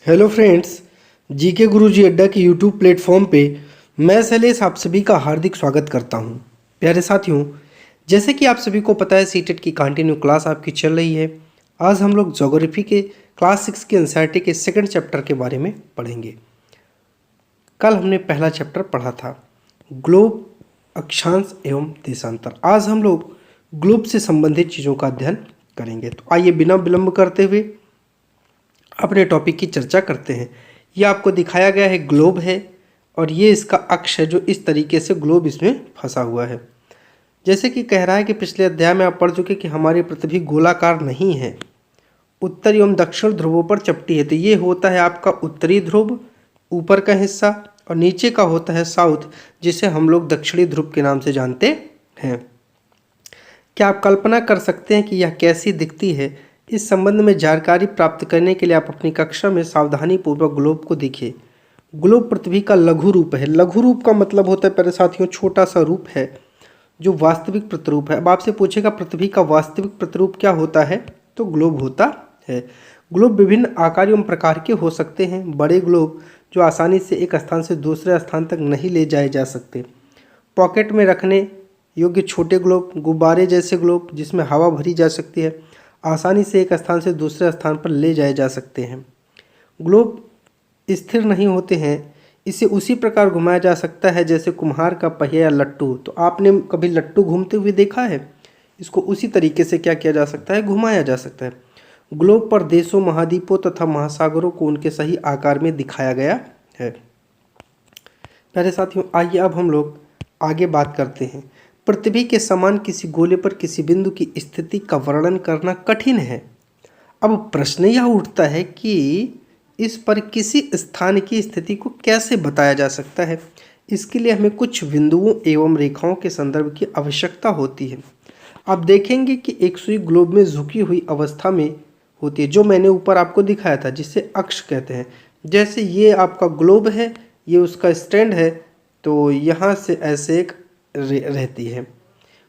Hello friends, GK गुरुजी अड्डा के YouTube platform पे मैं शैलेश आप सभी का हार्दिक स्वागत करता हूं। प्यारे साथियों, जैसे कि आप सभी को पता है सीटेट की कंटिन्यू क्लास आपकी चल रही है। आज हम लोग ज्योग्राफी के क्लास 6 के एनसीईआरटी के सेकंड चैप्टर के बारे में पढ़ेंगे। कल हमने पहला चैप्टर पढ़ा था ग्लोब, अक्षांश एवं देशांतर। आज हम लोग ग्लोब से संबंधित चीज़ों का अध्ययन करेंगे। तो आइए बिना विलंब करते हुए अपने टॉपिक की चर्चा करते हैं। ये आपको दिखाया गया है ग्लोब है और ये इसका अक्ष है जो इस तरीके से ग्लोब इसमें फंसा हुआ है। जैसे कि कह रहा है कि पिछले अध्याय में आप पढ़ चुके कि हमारी पृथ्वी गोलाकार नहीं है, उत्तर एवं दक्षिण ध्रुवों पर चपटी है। तो ये होता है आपका उत्तरी ध्रुव ऊपर का हिस्सा और नीचे का होता है साउथ, जिसे हम लोग दक्षिणी ध्रुव के नाम से जानते हैं। क्या आप कल्पना कर सकते हैं कि यह कैसी दिखती है? इस संबंध में जानकारी प्राप्त करने के लिए आप अपनी कक्षा में सावधानी पूर्वक ग्लोब को देखिए। ग्लोब पृथ्वी का लघु रूप है। लघु रूप का मतलब होता है प्यारे साथियों छोटा सा रूप है जो वास्तविक प्रतिरूप है। अब आपसे पूछेगा पृथ्वी का वास्तविक प्रतिरूप क्या होता है, तो ग्लोब होता है। ग्लोब विभिन्न आकार एवं प्रकार के हो सकते हैं। बड़े ग्लोब जो आसानी से एक स्थान से दूसरे स्थान तक नहीं ले जाए जा सकते, पॉकेट में रखने योग्य छोटे ग्लोब, गुब्बारे जैसे ग्लोब जिसमें हवा भरी जा सकती है, आसानी से एक स्थान से दूसरे स्थान पर ले जाए जा सकते हैं। ग्लोब स्थिर नहीं होते हैं, इसे उसी प्रकार घुमाया जा सकता है जैसे कुम्हार का पहिया या लट्टू। तो आपने कभी लट्टू घूमते हुए देखा है? इसको उसी तरीके से क्या किया जा सकता है, घुमाया जा सकता है। ग्लोब पर देशों, महाद्वीपों तथा महासागरों को उनके सही आकार में दिखाया गया है। प्यारे साथियों, आइए अब हम लोग आगे बात करते हैं। पृथ्वी के समान किसी गोले पर किसी बिंदु की स्थिति का वर्णन करना कठिन है। अब प्रश्न यह उठता है कि इस पर किसी स्थान की स्थिति को कैसे बताया जा सकता है। इसके लिए हमें कुछ बिंदुओं एवं रेखाओं के संदर्भ की आवश्यकता होती है। आप देखेंगे कि एक सुई ग्लोब में झुकी हुई अवस्था में होती है, जो मैंने ऊपर आपको दिखाया था, जिसे अक्ष कहते हैं। जैसे ये आपका ग्लोब है, ये उसका स्टैंड है, तो यहाँ से ऐसे एक रहती है।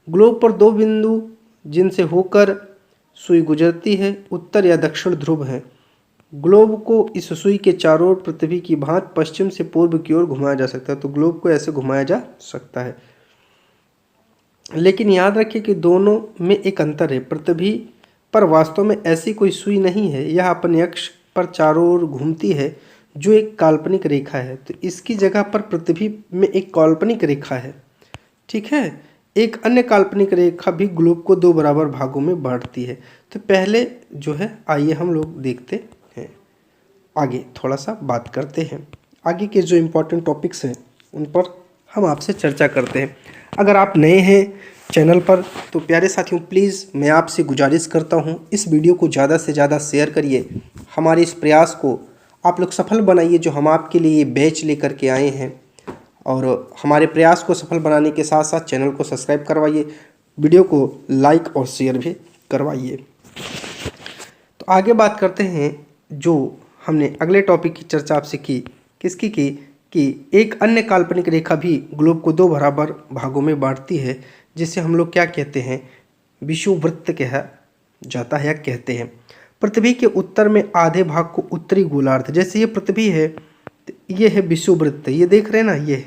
ग्लोब पर दो बिंदु जिनसे होकर सुई गुजरती है, उत्तर या दक्षिण ध्रुव है। ग्लोब को इस सुई के चारों ओर पृथ्वी की भांति पश्चिम से पूर्व की ओर घुमाया जा सकता है। तो ग्लोब को ऐसे घुमाया जा सकता है, लेकिन याद रखिए कि दोनों में एक अंतर है। पृथ्वी पर वास्तव में ऐसी कोई सुई नहीं है, यह अपने अक्ष पर चारों ओर घूमती है जो एक काल्पनिक रेखा है। तो इसकी जगह पर पृथ्वी में एक काल्पनिक रेखा है, ठीक है। एक अन्य काल्पनिक रेखा भी ग्लोब को दो बराबर भागों में बांटती है। तो पहले जो है आइए हम लोग देखते हैं, आगे थोड़ा सा बात करते हैं। आगे के जो इम्पोर्टेंट टॉपिक्स हैं उन पर हम आपसे चर्चा करते हैं। अगर आप नए हैं चैनल पर तो प्यारे साथियों प्लीज़ मैं आपसे गुजारिश करता हूं, इस वीडियो को ज़्यादा से ज़्यादा शेयर करिए। हमारे इस प्रयास को आप लोग सफल बनाइए जो हम आपके लिए ये बैच लेकर के आए हैं। और हमारे प्रयास को सफल बनाने के साथ साथ चैनल को सब्सक्राइब करवाइए, वीडियो को लाइक और शेयर भी करवाइए। तो आगे बात करते हैं, जो हमने अगले टॉपिक की चर्चा आपसे की, किसकी की कि एक अन्य काल्पनिक रेखा भी ग्लोब को दो बराबर भागों में बांटती है, जिसे हम लोग क्या कहते हैं, विषुववृत्त कहा जाता है या कहते हैं। पृथ्वी के उत्तर में आधे भाग को उत्तरी गोलार्ध, जैसे ये पृथ्वी है, ये है विषुववृत्त, ये देख रहे हैं ना,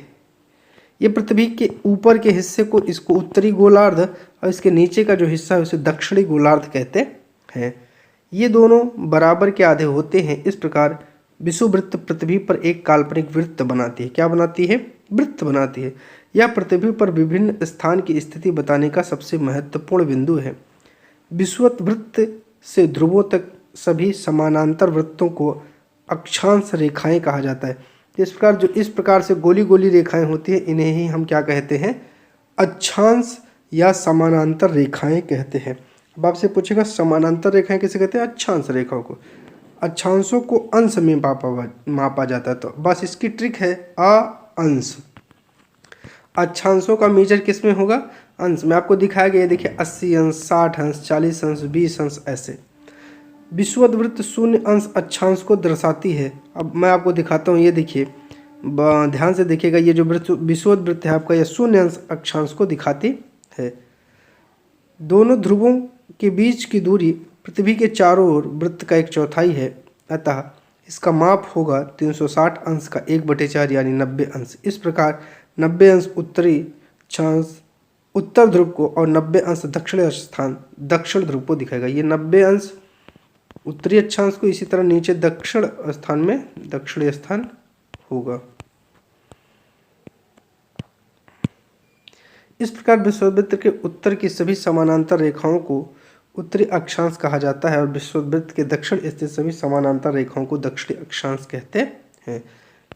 ये पृथ्वी के ऊपर के हिस्से को इसको उत्तरी गोलार्ध और इसके नीचे का जो हिस्सा है उसे दक्षिणी गोलार्ध कहते हैं। ये दोनों बराबर के आधे होते हैं। इस प्रकार विषुववृत्त पृथ्वी पर एक काल्पनिक वृत्त बनाती है। क्या बनाती है? वृत्त बनाती है। यह पृथ्वी पर विभिन्न स्थान की स्थिति बताने का सबसे महत्वपूर्ण बिंदु है। विषुववृत्त से ध्रुवों तक सभी समानांतर वृत्तों को अक्षांश रेखाएं कहा जाता है। इस प्रकार से गोली गोली रेखाएं होती हैं, इन्हें ही हम क्या कहते हैं, अक्षांश या समानांतर रेखाएं कहते हैं। अब आपसे पूछेगा समानांतर रेखाएं किसे कहते हैं? अक्षांश रेखाओं को। अक्षांशों को अंश में मापा जाता है। तो बस इसकी ट्रिक है अंश। अक्षांशों का मेजर किस में होगा? अंश में। आपको दिखाया गया, देखिए 80 अंश, 60 अंश, 40 अंश, 20 अंश, ऐसे। विषुववृत्त शून्य अंश अक्षांश को दर्शाती है। अब मैं आपको दिखाता हूँ, ये देखिए, ध्यान से देखिएगा, ये जो विषुववृत्त है आपका, यह शून्य अंश अक्षांश को दिखाती है। दोनों ध्रुवों के बीच की दूरी पृथ्वी के चारों ओर वृत्त का एक चौथाई है, अतः इसका माप होगा 360 अंश का 1/4 यानी 90 अंश। इस प्रकार 90 अंश उत्तरी अक्षांश उत्तर ध्रुव को और 90 अंश दक्षिण ध्रुव को दिखाएगा। ये 90 अंश उत्तरी अक्षांश को, इसी तरह नीचे दक्षिण स्थान में दक्षिणी स्थान होगा। इस प्रकार विषुववृत्त के उत्तर की सभी समानांतर रेखाओं को उत्तरी अक्षांश कहा जाता है और विषुववृत्त के दक्षिण स्थित सभी समानांतर रेखाओं को दक्षिणी अक्षांश कहते हैं।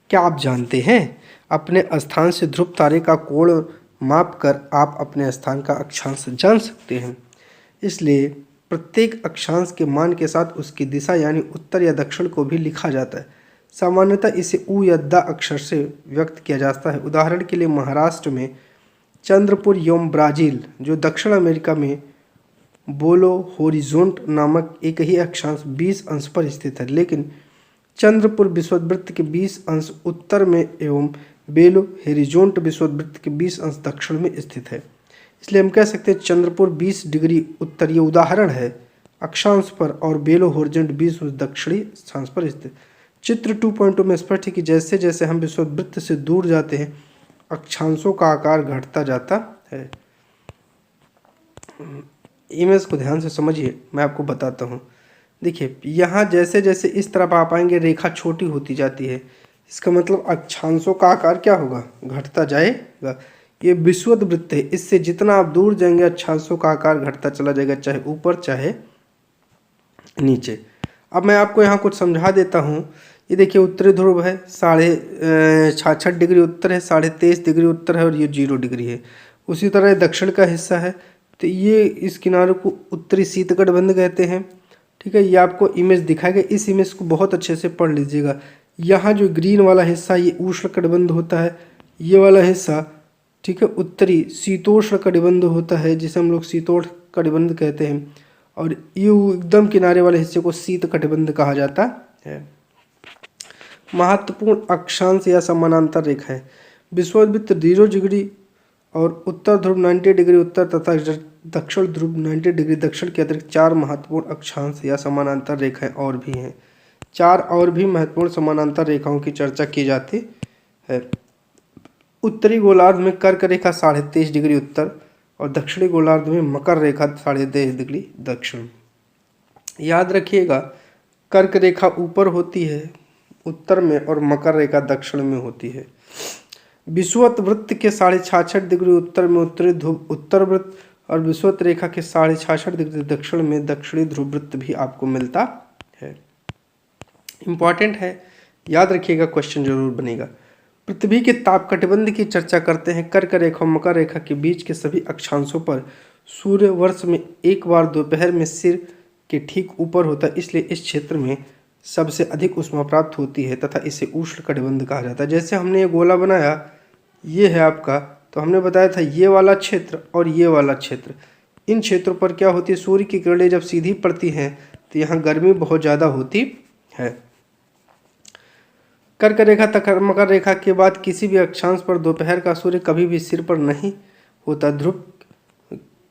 क्या आप जानते हैं, अपने स्थान से ध्रुव तारे का कोण माप कर आप अपने स्थान का अक्षांश जान सकते हैं। इसलिए प्रत्येक अक्षांश के मान के साथ उसकी दिशा यानी उत्तर या दक्षिण को भी लिखा जाता है। सामान्यतः इसे उ या द अक्षर से व्यक्त किया जाता है। उदाहरण के लिए महाराष्ट्र में चंद्रपुर एवं ब्राज़ील, जो दक्षिण अमेरिका में बोलो होरिज़ोंट नामक एक ही अक्षांश 20 अंश पर स्थित है, लेकिन चंद्रपुर विषुववृत्त के 20 अंश उत्तर में एवं बेलो होरिज़ोंट विषुववृत्त के 20 अंश दक्षिण में स्थित है। इसलिए हम कह सकते हैं चंद्रपुर 20 डिग्री उत्तर, ये उदाहरण है अक्षांश पर, और बेलो होरिज़ोंट 20 अंश दक्षिणी अक्षांश पर स्थित। चित्र 2.2 में स्पष्ट है कि जैसे जैसे हम विषुववृत्त से दूर जाते हैं अक्षांशों का आकार घटता जाता है। इमेज को ध्यान से समझिए, मैं आपको बताता हूँ। देखिए यहाँ जैसे जैसे इस तरफ आप आएंगे रेखा छोटी होती जाती है, इसका मतलब अक्षांशों का आकार क्या होगा, घटता जाएगा। ये विषुववृत्त है, इससे जितना आप दूर जाएंगे अक्षांशों का आकार घटता चला जाएगा, चाहे ऊपर चाहे नीचे। अब मैं आपको यहाँ कुछ समझा देता हूँ। ये देखिए उत्तरी ध्रुव है, 66.5 डिग्री उत्तर है, 23.5 डिग्री उत्तर है और ये 0 डिग्री है। उसी तरह दक्षिण का हिस्सा है, तो ये इस किनारे को उत्तरी शीतकटिबंध कहते हैं। ठीक है, ये आपको इमेज दिखाएगा, इस इमेज को बहुत अच्छे से पढ़ लीजिएगा। यहाँ जो ग्रीन वाला हिस्सा ये उष्णकटिबंध होता है, ये वाला हिस्सा ठीक है उत्तरी शीतोष्ण कटिबंध होता है, जिसे हम लोग शीतोष्ण कटिबंध कहते हैं, और ये एकदम किनारे वाले हिस्से को शीत कटिबंध कहा जाता है। महत्वपूर्ण अक्षांश या समानांतर रेखाएं, विषुववृत्त 0 डिग्री और उत्तर ध्रुव 90 डिग्री उत्तर तथा दक्षिण ध्रुव 90 डिग्री दक्षिण के अतिरिक्त 4 महत्वपूर्ण अक्षांश या समानांतर रेखाएं और भी हैं। 4 और भी महत्वपूर्ण समानांतर रेखाओं की चर्चा की जाती है। उत्तरी गोलार्ध में कर्क रेखा 23.5 डिग्री उत्तर और दक्षिणी गोलार्ध में मकर रेखा 23.5 डिग्री दक्षिण। याद रखिएगा, कर्क रेखा ऊपर होती है उत्तर में और मकर रेखा दक्षिण में होती है। विषुवत वृत्त के 66.5 डिग्री उत्तर में उत्तरी ध्रुव उत्तर वृत्त और विषुवत रेखा के 66.5 डिग्री दक्षिण में दक्षिणी ध्रुव वृत्त भी आपको मिलता है। इंपॉर्टेंट है, याद रखिएगा, क्वेश्चन जरूर बनेगा। पृथ्वी के ताप कटिबंध की चर्चा करते हैं। कर्क रेखा और मकर रेखा के बीच के सभी अक्षांशों पर सूर्य वर्ष में एक बार दोपहर में सिर के ठीक ऊपर होता है, इसलिए इस क्षेत्र में सबसे अधिक ऊष्मा प्राप्त होती है तथा इसे उष्ण कटिबंध कहा जाता है। जैसे हमने ये गोला बनाया, ये है आपका, तो हमने बताया था ये वाला क्षेत्र और ये वाला क्षेत्र, इन क्षेत्रों पर क्या होती है, सूर्य की किरणें जब सीधी पड़ती हैं तो यहाँ गर्मी बहुत ज़्यादा होती है। कर्क रेखा तथा मकर रेखा के बाद किसी भी अक्षांश पर दोपहर का सूर्य कभी भी सिर पर नहीं होता। ध्रुव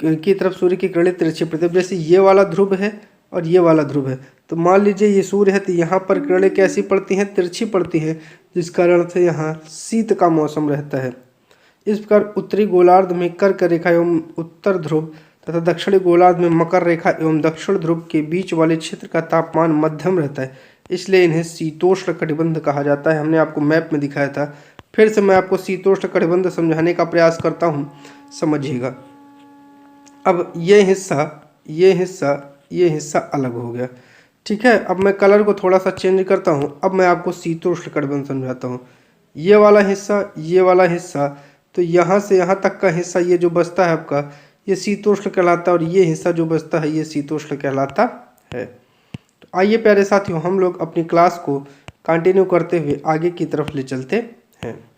की तरफ सूर्य की किरणें तिरछी पड़ती है। जैसे ये वाला ध्रुव है और ये वाला ध्रुव है, तो मान लीजिए ये सूर्य है, तो यहाँ पर किरणें कैसी पड़ती हैं, तिरछी पड़ती हैं, जिस कारण से यहाँ शीत का मौसम रहता है। इस प्रकार उत्तरी गोलार्ध में कर्क रेखा एवं उत्तर ध्रुव तथा दक्षिणी गोलार्ध में मकर रेखा एवं दक्षिण ध्रुव के बीच वाले क्षेत्र का तापमान मध्यम रहता है, इसलिए इन्हें शीतोष्ण कटिबंध कहा जाता है। हमने आपको मैप में दिखाया था, फिर से मैं आपको शीतोष्ण कटिबंध समझाने का प्रयास करता हूँ, समझिएगा। अब ये हिस्सा अलग हो गया, ठीक है। अब मैं कलर को थोड़ा सा चेंज करता हूँ। अब मैं आपको शीतोष्ण कटिबंध समझाता हूँ। ये वाला हिस्सा, तो यहाँ से यहाँ तक का हिस्सा ये जो बचता है आपका, ये शीतोष्ण कहलाता है, और ये हिस्सा जो बचता है ये शीतोष्ण कहलाता है। तो आइए प्यारे साथियों, हम लोग अपनी क्लास को कंटिन्यू करते हुए आगे की तरफ ले चलते हैं।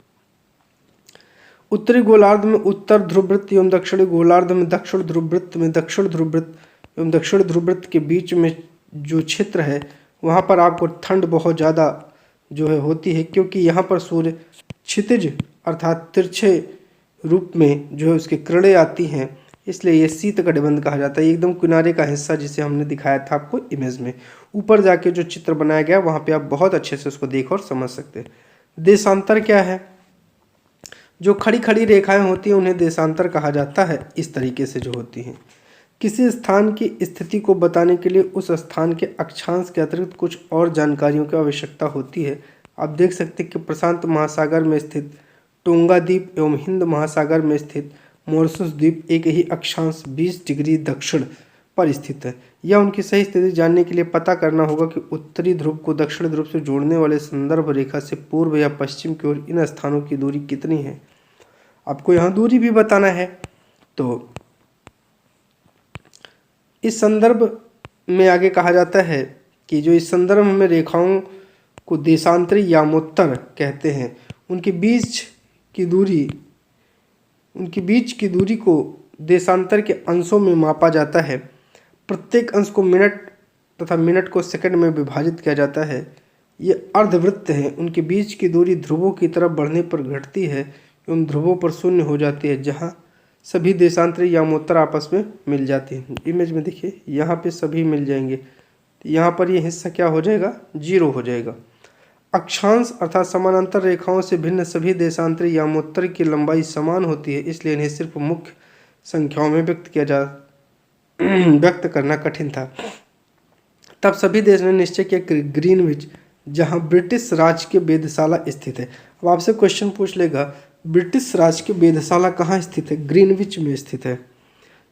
उत्तरी गोलार्ध में उत्तर ध्रुववृत्त एवं दक्षिणी गोलार्ध में दक्षिण ध्रुववृत्त में दक्षिण ध्रुववृत्त एवं दक्षिण ध्रुववृत्त के बीच में जो क्षेत्र है, वहाँ पर आपको ठंड बहुत ज़्यादा जो है होती है, क्योंकि यहाँ पर सूर्य क्षितिज अर्थात तिरछे रूप में जो है उसकी किरणें आती हैं, इसलिए ये शीत कटिबंध कहा जाता है। ये एकदम किनारे का हिस्सा जिसे हमने दिखाया था आपको इमेज में। ऊपर जाके जो चित्र बनाया गया वहाँ पे आप बहुत अच्छे से उसको देख और समझ सकते हैं। देशांतर क्या है? जो खड़ी खड़ी रेखाएं होती हैं उन्हें देशांतर कहा जाता है, इस तरीके से जो होती हैं। किसी स्थान की स्थिति को बताने के लिए उस स्थान के अक्षांश के अतिरिक्त कुछ और जानकारियों की आवश्यकता होती है। आप देख सकते हैं कि प्रशांत महासागर में स्थित टोंगा द्वीप एवं हिंद महासागर में स्थित मॉरिशस द्वीप एक ही अक्षांश 20 डिग्री दक्षिण पर स्थित है। यह उनकी सही स्थिति जानने के लिए पता करना होगा कि उत्तरी ध्रुव को दक्षिण ध्रुव से जोड़ने वाले संदर्भ रेखा से पूर्व या पश्चिम की ओर इन स्थानों की दूरी कितनी है। आपको यहाँ दूरी भी बताना है। तो इस संदर्भ में आगे कहा जाता है कि जो इस संदर्भ में रेखाओं को देशांतरी यामोत्तर कहते हैं, उनके बीच की दूरी को देशांतर के अंशों में मापा जाता है। प्रत्येक अंश को मिनट तथा मिनट को सेकंड में विभाजित किया जाता है। ये अर्धवृत्त हैं। उनके बीच की दूरी ध्रुवों की तरफ बढ़ने पर घटती है एवं ध्रुवों पर शून्य हो जाती है, जहाँ सभी देशांतरी यामोत्तर आपस में मिल जाते हैं। इमेज में देखिए, यहाँ पे सभी मिल जाएंगे, तो यहाँ पर ये हिस्सा क्या हो जाएगा, 0 हो जाएगा। अक्षांश अर्थात समानांतर रेखाओं से भिन्न सभी देशांतरी यामोत्तर की लंबाई समान होती है, इसलिए इन्हें सिर्फ मुख्य संख्याओं में व्यक्त करना कठिन था। तब सभी देश ने निश्चय किया कि ग्रीनविच, जहाँ ब्रिटिश राज के वेधशाला स्थित है। अब आपसे क्वेश्चन पूछ लेगा, ब्रिटिश राज के वेधशाला कहाँ स्थित है? ग्रीनविच में स्थित है।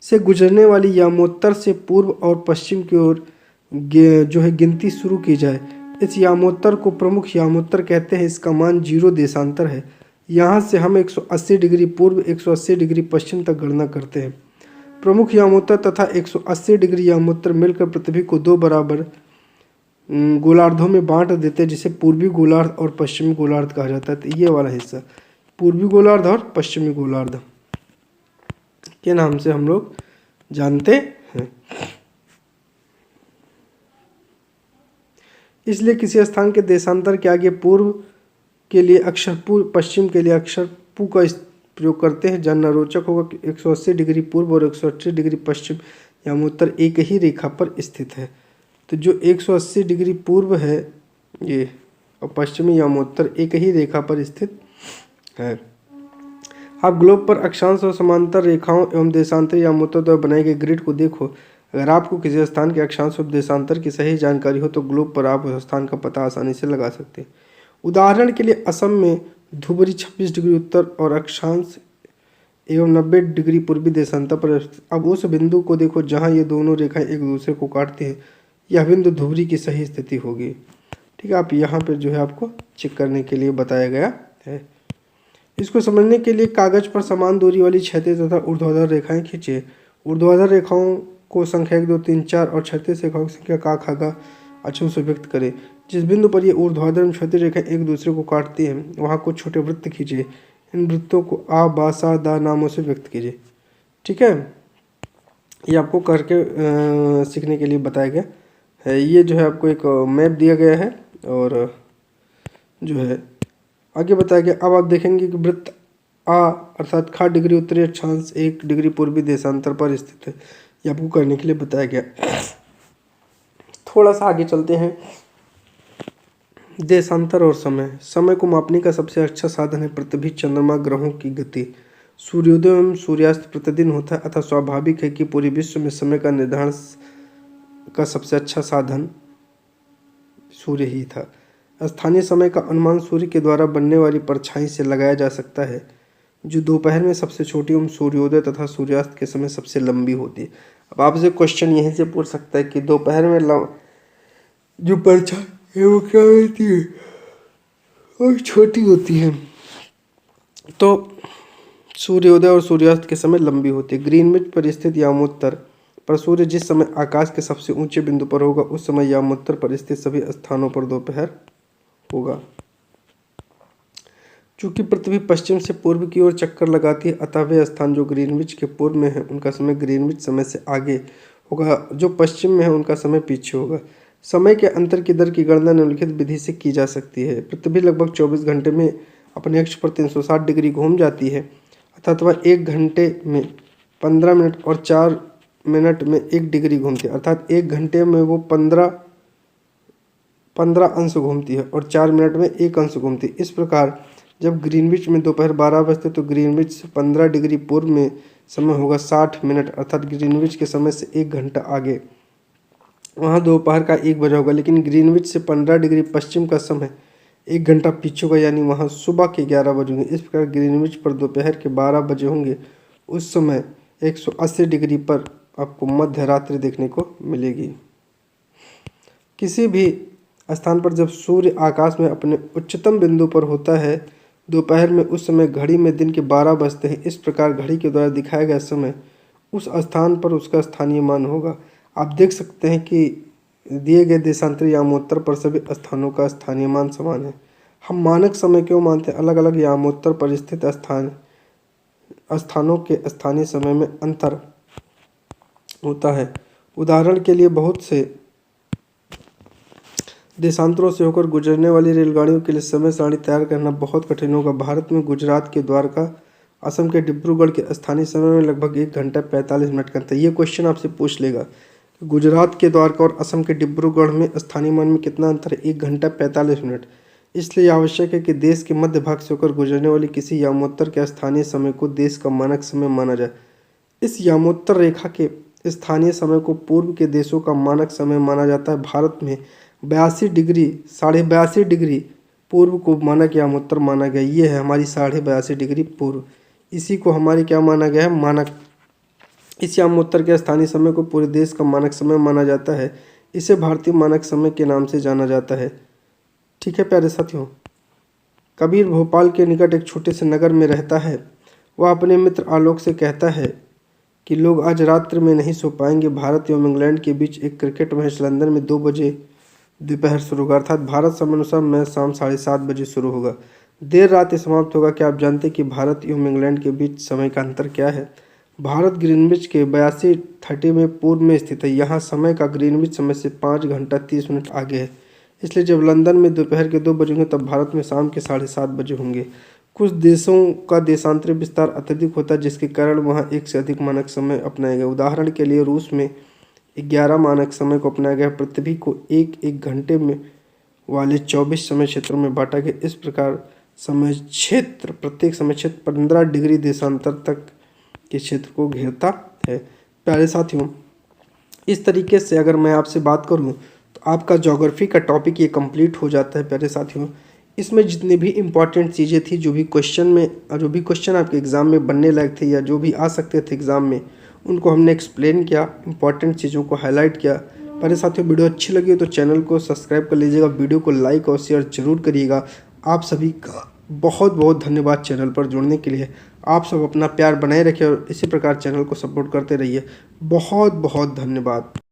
से गुजरने वाली यामोत्तर से पूर्व और पश्चिम की ओर जो है गिनती शुरू की जाए। इस यामोत्तर को प्रमुख यामोत्तर कहते हैं। इसका मान 0 देशांतर है। यहाँ से हम 180 डिग्री पूर्व 180 डिग्री पश्चिम तक गणना करते हैं। प्रमुख यामोत्तर तथा 180 डिग्री यामोत्तर मिलकर पृथ्वी को 2 बराबर गोलार्धों में बांट देते हैं, जिसे पूर्वी गोलार्ध और पश्चिमी गोलार्ध कहा जाता है। तो ये वाला हिस्सा पूर्वी गोलार्ध और पश्चिमी गोलार्ध के नाम से हम लोग जानते हैं। इसलिए किसी स्थान के देशांतर के आगे पूर्व के लिए अक्षर पू, पश्चिम के लिए अक्षर पू का प्रयोग करते हैं। जानना रोचक होगा कि 180 डिग्री पूर्व और 180 डिग्री पश्चिम यामोत्तर एक ही रेखा पर स्थित है। तो जो 180 डिग्री पूर्व है ये, और पश्चिमी यामोत्तर एक ही रेखा पर स्थित है। आप ग्लोब पर अक्षांश और समांतर रेखाओं एवं देशांतर यामोत्तर द्वारा बनाए गए ग्रिड को देखो। अगर आपको किसी स्थान के अक्षांश और देशांतर की सही जानकारी हो तो ग्लोब पर आप उस स्थान का पता आसानी से लगा सकते हैं। उदाहरण के लिए असम में धुबरी 26 डिग्री उत्तर और अक्षांश एवं 90 डिग्री पूर्वी देशांतर पर। अब उस बिंदु को देखो जहाँ ये दोनों रेखाएं एक दूसरे को काटती हैं। यह बिंदु धुबरी की सही स्थिति होगी। ठीक है, आप यहाँ पर जो है आपको चेक करने के लिए बताया गया है। इसको समझने के लिए कागज पर समान दूरी वाली क्षैतिज तथा ऊर्ध्वाधर रेखाएं खींचे। ऊर्ध्वाधर रेखाओं को संख्या 1 2 3 4 और क्षैतिज रेखाओं की संख्या का खा गा अक्षरों से व्यक्त करें। जिस बिंदु पर ये ऊर्ध्वाधर एवं क्षैतिज रेखाएं एक दूसरे को काटती हैं वहाँ कुछ छोटे वृत्त खींचे। इन वृत्तों को आ बा सा दा नामों से व्यक्त कीजिए। ठीक है, ये आपको करके सीखने के लिए बताया गया है। ये जो है आपको एक मैप दिया गया है और जो है आगे बताया गया। अब आप देखेंगे कि वृत्त आ अर्थात 60 डिग्री उत्तरी अक्षांश 1 डिग्री पूर्वी देशांतर पर स्थित है। ये आपको करने के लिए बताया गया। थोड़ा सा आगे चलते हैं। देशांतर और समय। समय को मापने का सबसे अच्छा साधन है पृथ्वी, चंद्रमा, ग्रहों की गति। सूर्योदय एवं सूर्यास्त प्रतिदिन होता है, अतः स्वाभाविक है कि पूरे विश्व में समय का निर्धारण का सबसे अच्छा साधन सूर्य ही था। स्थानीय समय का अनुमान सूर्य के द्वारा बनने वाली परछाई से लगाया जा सकता है, जो दोपहर में सबसे छोटी एवं सूर्योदय तथा सूर्यास्त के समय सबसे लंबी होती है। अब आपसे क्वेश्चन यहीं से पूछ सकता है कि दोपहर में जो परछाई है वो क्या होती है, और छोटी होती है, तो सूर्योदय और सूर्यास्त के समय लंबी होती है। ग्रीनविच पर स्थित यामोत्तर पर सूर्य जिस समय आकाश के सबसे ऊंचे बिंदु पर होगा उस समय यामोत्तर पर स्थित सभी स्थानों पर दोपहर होगा। चूंकि पृथ्वी पश्चिम से पूर्व की ओर चक्कर लगाती है, अतः वे स्थान जो ग्रीनविच के पूर्व में है उनका समय ग्रीनविच समय से आगे होगा, जो पश्चिम में है उनका समय पीछे होगा। समय के अंतर की दर की गणना निम्नलिखित विधि से की जा सकती है। पृथ्वी लगभग 24 घंटे में अपने अक्ष पर 360 डिग्री घूम जाती है, अथवा 1 घंटे में 15 मिनट और 4 मिनट में 1 डिग्री घूमती है, अर्थात 1 घंटे में वो 15 अंश घूमती है और 4 मिनट में 1 अंश घूमती है। इस प्रकार जब ग्रीनविच में दोपहर 12 बजते तो ग्रीनविच से 15 डिग्री पूर्व में समय होगा 60 मिनट, अर्थात ग्रीनविच के समय से 1 घंटा आगे वहाँ दोपहर का 1 बजा होगा। लेकिन ग्रीनविच से 15 डिग्री पश्चिम का समय 1 घंटा पीछे होगा, यानी वहाँ सुबह के 11 बजे होंगे। इस प्रकार ग्रीनविच पर दोपहर के 12 बजे होंगे, उस समय 180 डिग्री पर आपको मध्य रात्रि देखने को मिलेगी। किसी भी स्थान पर जब सूर्य आकाश में अपने उच्चतम बिंदु पर होता है दोपहर में, उस समय घड़ी में दिन के 12 बजते हैं। इस प्रकार घड़ी के द्वारा दिखाया गया समय उस स्थान पर उसका स्थानीय मान होगा। आप देख सकते हैं कि दिए गए देशांतर यामोत्तर पर सभी स्थानों का स्थानीय मान समान है। हम मानक समय क्यों मानते हैं? अलग अलग यामोत्तर पर स्थित स्थानों के स्थानीय समय में अंतर होता है। उदाहरण के लिए बहुत से देशांतरों से होकर गुजरने वाली रेलगाड़ियों के लिए समय सारणी तैयार करना बहुत कठिन होगा। भारत में गुजरात के द्वारका, असम के डिब्रूगढ़ के स्थानीय समय में लगभग 1 घंटा 45 मिनट का अंतर। ये क्वेश्चन आपसे पूछ लेगा, गुजरात के द्वारका और असम के डिब्रूगढ़ में स्थानीय मान में कितना अंतर है? 1 घंटा 45 मिनट। इसलिए आवश्यक है कि देश के मध्य भाग से होकर गुजरने वाली किसी यामोत्तर के स्थानीय समय को देश का मानक समय माना जाए। इस यामोत्तर रेखा के स्थानीय समय को पूर्व के देशों का मानक समय माना जाता है। भारत में 82 डिग्री 82.5 डिग्री पूर्व को मानक यामोत्तर माना गया। ये है हमारी 82.5 डिग्री पूर्व, इसी को हमारी क्या माना गया है? मानक। इस यामोत्तर के स्थानीय समय को पूरे देश का मानक समय माना जाता है। इसे भारतीय मानक समय के नाम से जाना जाता है। ठीक है प्यारे साथियों, कबीर भोपाल के निकट एक छोटे से नगर में रहता है। वह अपने मित्र आलोक से कहता है कि लोग आज रात्रि में नहीं सो पाएंगे। भारत एवं इंग्लैंड के बीच एक क्रिकेट मैच लंदन में 2 बजे दोपहर शुरू होगा, अर्थात भारत समय अनुसार मैच शाम 7:30 बजे शुरू होगा, देर रात समाप्त होगा। क्या आप जानते हैं कि भारत एवं इंग्लैंड के बीच समय का अंतर क्या है? भारत ग्रीनविच के 82:30 में पूर्व में स्थित है। यहाँ समय का ग्रीनविच समय से 5 घंटा 30 मिनट आगे है। इसलिए जब लंदन में दोपहर के 2 बजे होंगे तब भारत में शाम के 7:30 बजे होंगे। कुछ देशों का देशांतरी विस्तार अत्यधिक होता है, जिसके कारण वहाँ 1 से अधिक मानक समय अपनाया गया। उदाहरण के लिए रूस में 11 मानक समय को अपनाया गया। पृथ्वी को एक घंटे में वाले 24 समय क्षेत्रों में बांटा गया। इस प्रकार समय क्षेत्र, प्रत्येक समय क्षेत्र 15 डिग्री देशांतर तक के क्षेत्र को घेरता है। प्यारे साथियों, इस तरीके से अगर मैं आपसे बात करूं तो आपका ज्योग्राफी का टॉपिक ये कंप्लीट हो जाता है। प्यारे साथियों, इसमें जितनी भी इम्पॉर्टेंट चीज़ें थी, जो भी क्वेश्चन आपके एग्ज़ाम में बनने लायक थे या जो भी आ सकते थे एग्ज़ाम में, उनको हमने एक्सप्लेन किया, इंपॉर्टेंट चीज़ों को हाईलाइट किया। प्यारे साथियों, वीडियो अच्छी लगी तो चैनल को सब्सक्राइब कर लीजिएगा, वीडियो को लाइक और शेयर जरूर करिएगा। आप सभी का बहुत बहुत धन्यवाद चैनल पर जुड़ने के लिए। आप सब अपना प्यार बनाए रखें और इसी प्रकार चैनल को सपोर्ट करते रहिए। बहुत बहुत धन्यवाद।